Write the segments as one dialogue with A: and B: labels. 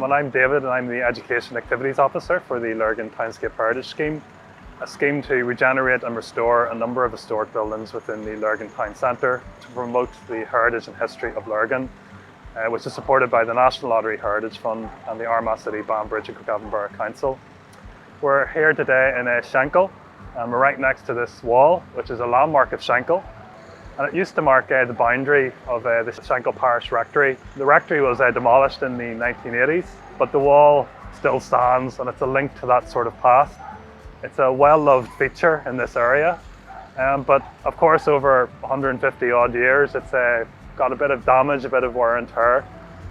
A: And I'm David, and I'm the Education Activities Officer for the Lurgan Townscape Heritage Scheme, a scheme to regenerate and restore a number of historic buildings within the Lurgan Town Centre to promote the heritage and history of Lurgan, which is supported by the National Lottery Heritage Fund and the Armagh City, Banbridge and Craigavon Borough Council. We're here today in Shankill, and we're right next to this wall, which is a landmark of Shankill. And it used to mark the boundary of the Shankill Parish Rectory. The rectory was demolished in the 1980s, but the wall still stands, and it's a link to that sort of past. It's a well-loved feature in this area, but of course over 150 odd years it's got a bit of damage, a bit of wear and tear.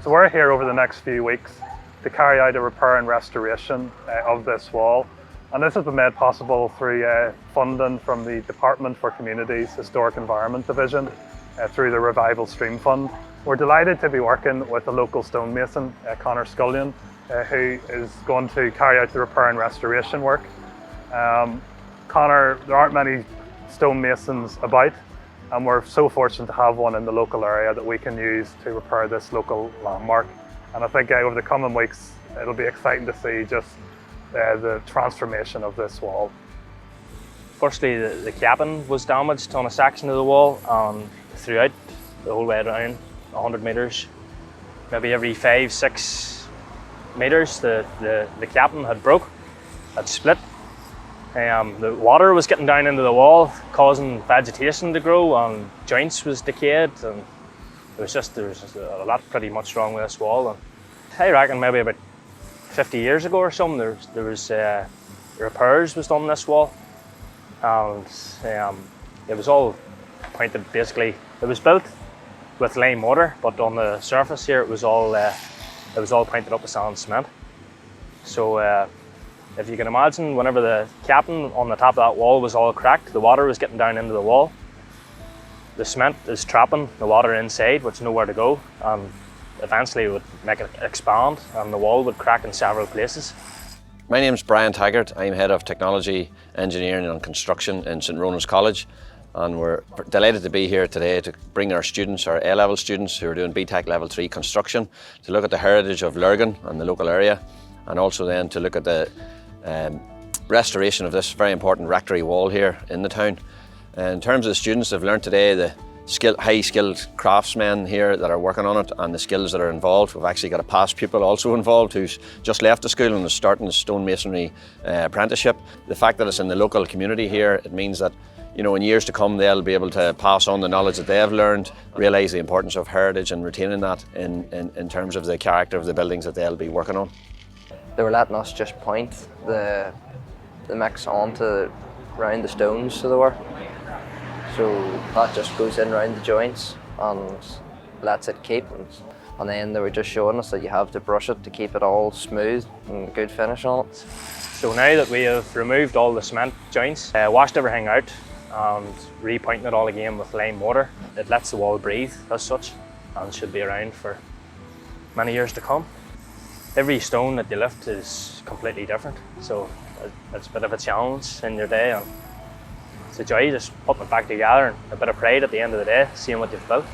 A: So we're here over the next few weeks to carry out a repair and restoration of this wall. And this has been made possible through funding from the Department for Communities Historic Environment Division through the Revival Stream Fund. We're delighted to be working with a local stonemason, Conor Scullion, who is going to carry out the repair and restoration work. Conor, there aren't many stonemasons about, and we're so fortunate to have one in the local area that we can use to repair this local landmark. And I think over the coming weeks it'll be exciting to see just the transformation of this wall.
B: Firstly, the capping was damaged on a section of the wall, and throughout the whole way around 100 metres, maybe every 5-6 metres the capping had split. The water was getting down into the wall, causing vegetation to grow, and joints was decayed, and there was just a lot pretty much wrong with this wall. And I reckon maybe about 50 years ago or something, there was repairs was done on this wall, and it was all pointed. Basically, it was built with lime mortar, but on the surface here it was all pointed up with sand and cement. So if you can imagine, whenever the capping on the top of that wall was all cracked, the water was getting down into the wall. The cement is trapping the water inside, which nowhere to go, and eventually it would make it expand and the wall would crack in several places.
C: My name's Brian Taggart. I'm Head of Technology, Engineering and Construction in St Ronan's College, and we're delighted to be here today to bring our students, our A-level students who are doing BTEC Level 3 construction, to look at the heritage of Lurgan and the local area, and also then to look at the restoration of this very important rectory wall here in the town. In terms of the students, they've learned today the high-skilled craftsmen here that are working on it and the skills that are involved. We've actually got a past pupil also involved who's just left the school and is starting his stonemasonry apprenticeship. The fact that it's in the local community here, it means that, you know, in years to come they'll be able to pass on the knowledge that they have learned, realise the importance of heritage and retaining that in terms of the character of the buildings that they'll be working on.
D: They were letting us just point the mix onto round the stones, so they were. So that just goes in round the joints and lets it keep. And then they were just showing us that you have to brush it to keep it all smooth and good finish on it.
B: So now that we have removed all the cement joints, washed everything out and repointing it all again with lime mortar, it lets the wall breathe as such and should be around for many years to come. Every stone that you lift is completely different, so it's a bit of a challenge in your day, and it's a joy just putting it back together and a bit of pride at the end of the day, seeing what you've built.